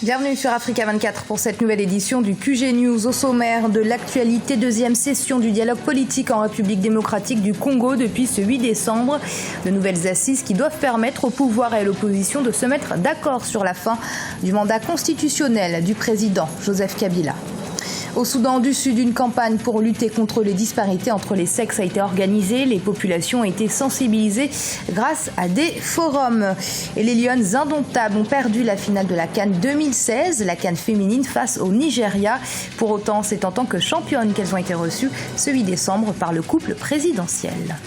Bienvenue sur Africa 24 pour cette nouvelle édition du QG News. Au sommaire de l'actualité, deuxième session du dialogue politique en République démocratique du Congo depuis ce 8 décembre. De nouvelles assises qui doivent permettre au pouvoir et à l'opposition de se mettre d'accord sur la fin du mandat constitutionnel du président Joseph Kabila. Au Soudan du Sud, une campagne pour lutter contre les disparités entre les sexes a été organisée. Les populations ont été sensibilisées grâce à des forums. Et les Lionnes indomptables ont perdu la finale de la CAN 2016, la CAN féminine face au Nigeria. Pour autant, c'est en tant que championnes qu'elles ont été reçues ce 8 décembre par le couple présidentiel.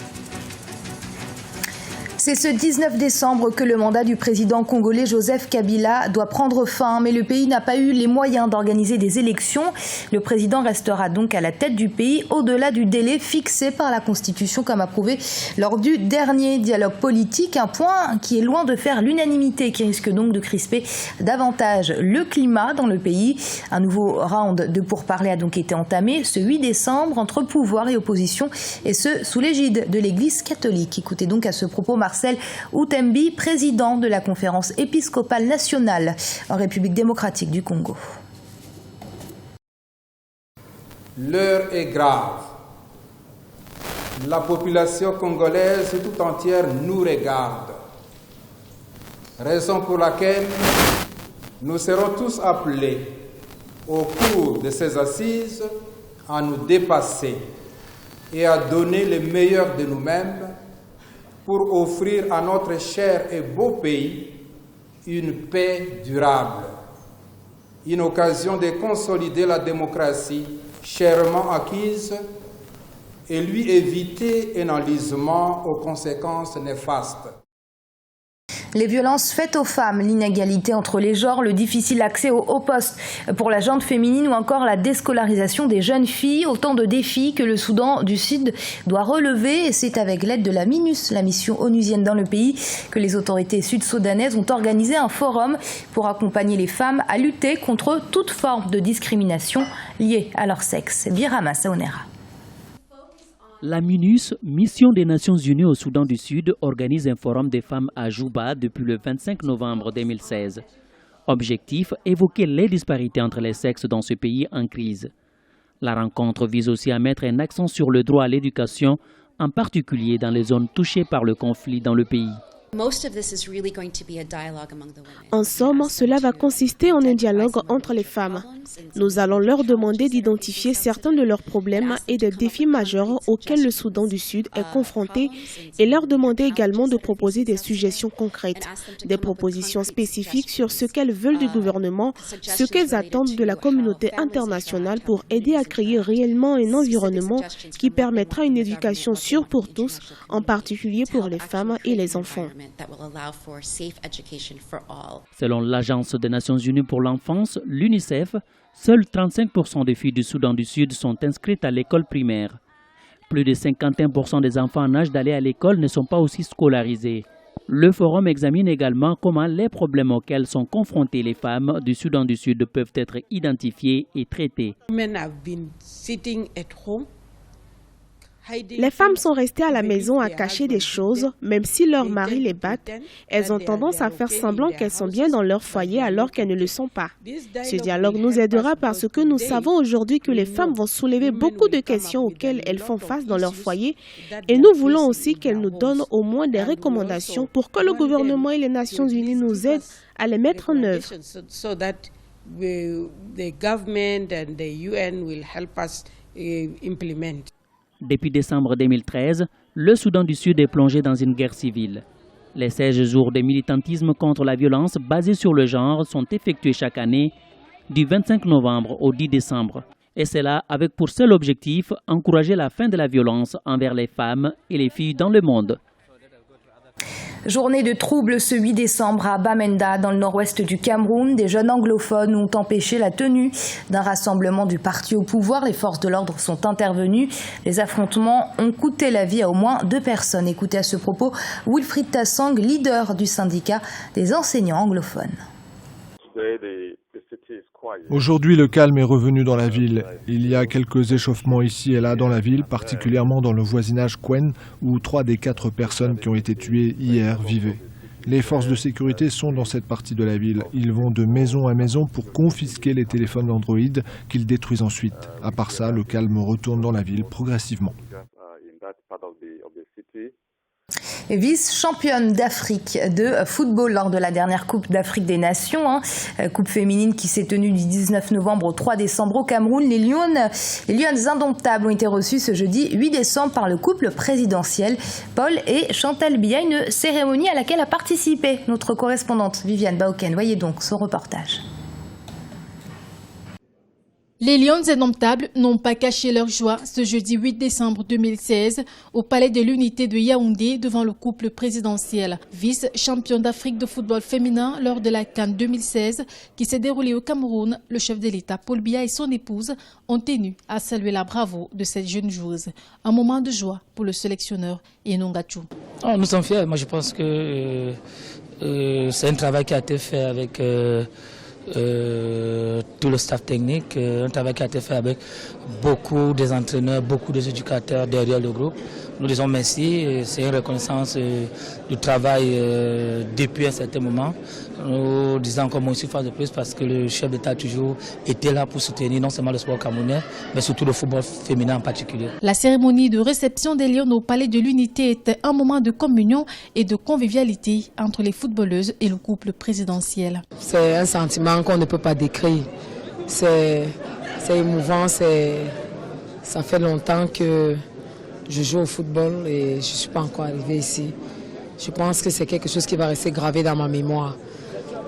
C'est ce 19 décembre que le mandat du président congolais Joseph Kabila doit prendre fin, mais le pays n'a pas eu les moyens d'organiser des élections. Le président restera donc à la tête du pays au-delà du délai fixé par la Constitution comme approuvé lors du dernier dialogue politique, un point qui est loin de faire l'unanimité et qui risque donc de crisper davantage le climat dans le pays. Un nouveau round de pourparlers a donc été entamé ce 8 décembre entre pouvoir et opposition, et ce sous l'égide de l'Église catholique. Écoutez donc à ce propos Marcel Outembi, président de la conférence épiscopale nationale en République démocratique du Congo. L'heure est grave. La population congolaise tout entière nous regarde. Raison pour laquelle nous serons tous appelés au cours de ces assises à nous dépasser et à donner le meilleur de nous-mêmes pour offrir à notre cher et beau pays une paix durable, une occasion de consolider la démocratie chèrement acquise et lui éviter un enlisement aux conséquences néfastes. Les violences faites aux femmes, l'inégalité entre les genres, le difficile accès aux hauts postes pour la gente féminine ou encore la déscolarisation des jeunes filles, autant de défis que le Soudan du Sud doit relever. Et c'est avec l'aide de la MINUS, la mission onusienne dans le pays, que les autorités sud-soudanaises ont organisé un forum pour accompagner les femmes à lutter contre toute forme de discrimination liée à leur sexe. Birama Saonera. La MINUS, Mission des Nations Unies au Soudan du Sud, organise un forum des femmes à Juba depuis le 25 novembre 2016. Objectif, évoquer les disparités entre les sexes dans ce pays en crise. La rencontre vise aussi à mettre un accent sur le droit à l'éducation, en particulier dans les zones touchées par le conflit dans le pays. En somme, cela va consister en un dialogue entre les femmes. Nous allons leur demander d'identifier certains de leurs problèmes et des défis majeurs auxquels le Soudan du Sud est confronté et leur demander également de proposer des suggestions concrètes, des propositions spécifiques sur ce qu'elles veulent du gouvernement, ce qu'elles attendent de la communauté internationale pour aider à créer réellement un environnement qui permettra une éducation sûre pour tous, en particulier pour les femmes et les enfants. Selon l'Agence des Nations Unies pour l'enfance, l'UNICEF, seuls 35% des filles du Soudan du Sud sont inscrites à l'école primaire. Plus de 51% des enfants en âge d'aller à l'école ne sont pas aussi scolarisés. Le forum examine également comment les problèmes auxquels sont confrontées les femmes du Soudan du Sud peuvent être identifiés et traités. Les femmes sont restées à la maison à cacher des choses, même si leurs maris les battent. Elles ont tendance à faire semblant qu'elles sont bien dans leur foyer alors qu'elles ne le sont pas. Ce dialogue nous aidera parce que nous savons aujourd'hui que les femmes vont soulever beaucoup de questions auxquelles elles font face dans leur foyer et nous voulons aussi qu'elles nous donnent au moins des recommandations pour que le gouvernement et les Nations Unies nous aident à les mettre en œuvre. Depuis décembre 2013, le Soudan du Sud est plongé dans une guerre civile. Les 16 jours de militantisme contre la violence basée sur le genre sont effectués chaque année du 25 novembre au 10 décembre. Et c'est là avec pour seul objectif encourager la fin de la violence envers les femmes et les filles dans le monde. Journée de trouble ce 8 décembre à Bamenda, dans le nord-ouest du Cameroun. Des jeunes anglophones ont empêché la tenue d'un rassemblement du parti au pouvoir. Les forces de l'ordre sont intervenues. Les affrontements ont coûté la vie à au moins 2 personnes. Écoutez à ce propos Wilfried Tassang, leader du syndicat des enseignants anglophones. Aujourd'hui, le calme est revenu dans la ville. Il y a quelques échauffements ici et là dans la ville, particulièrement dans le voisinage Kwen, où 3 des 4 personnes qui ont été tuées hier vivaient. Les forces de sécurité sont dans cette partie de la ville. Ils vont de maison à maison pour confisquer les téléphones d'Android qu'ils détruisent ensuite. À part ça, le calme retourne dans la ville progressivement. Vice-championne d'Afrique de football lors de la dernière Coupe d'Afrique des Nations, coupe féminine qui s'est tenue du 19 novembre au 3 décembre au Cameroun. Les Lionnes indomptables ont été reçues ce jeudi 8 décembre par le couple présidentiel. Paul et Chantal Biya, une cérémonie à laquelle a participé notre correspondante Viviane Baoken. Voyez donc son reportage. Les Lions indomptables n'ont pas caché leur joie ce jeudi 8 décembre 2016 au Palais de l'Unité de Yaoundé devant le couple présidentiel. Vice-champion d'Afrique de football féminin lors de la CAN 2016 qui s'est déroulée au Cameroun, le chef de l'État Paul Biya et son épouse ont tenu à saluer la bravoure de cette jeune joueuse. Un moment de joie pour le sélectionneur Enon Gatchou. Nous sommes fiers. Moi je pense que c'est un travail qui a été fait avec tout le staff technique, un travail qui a été fait avec beaucoup des entraîneurs, beaucoup des éducateurs derrière le groupe. Nous disons merci, c'est une reconnaissance du travail depuis un certain moment. Nous disons encore moins une fois de plus parce que le chef d'État a toujours été là pour soutenir non seulement le sport camerounais, mais surtout le football féminin en particulier. La cérémonie de réception des Lions au Palais de l'Unité était un moment de communion et de convivialité entre les footballeuses et le couple présidentiel. C'est un sentiment qu'on ne peut pas décrire. C'est émouvant, ça fait longtemps que je joue au football et je ne suis pas encore arrivée ici. Je pense que c'est quelque chose qui va rester gravé dans ma mémoire.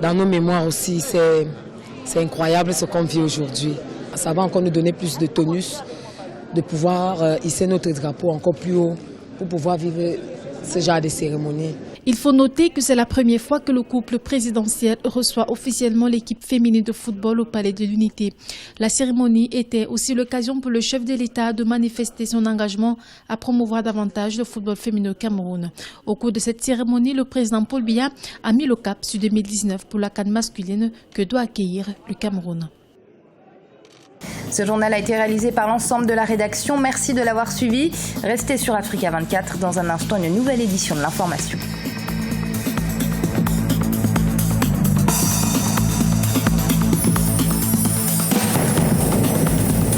Dans nos mémoires aussi, c'est incroyable ce qu'on vit aujourd'hui. Ça va encore nous donner plus de tonus, de pouvoir hisser notre drapeau encore plus haut pour pouvoir vivre ce genre de cérémonie. Il faut noter que c'est la première fois que le couple présidentiel reçoit officiellement l'équipe féminine de football au Palais de l'Unité. La cérémonie était aussi l'occasion pour le chef de l'État de manifester son engagement à promouvoir davantage le football féminin au Cameroun. Au cours de cette cérémonie, le président Paul Biya a mis le cap sur 2019 pour la CAN masculine que doit accueillir le Cameroun. Ce journal a été réalisé par l'ensemble de la rédaction. Merci de l'avoir suivi. Restez sur Africa 24. Dans un instant, une nouvelle édition de l'information.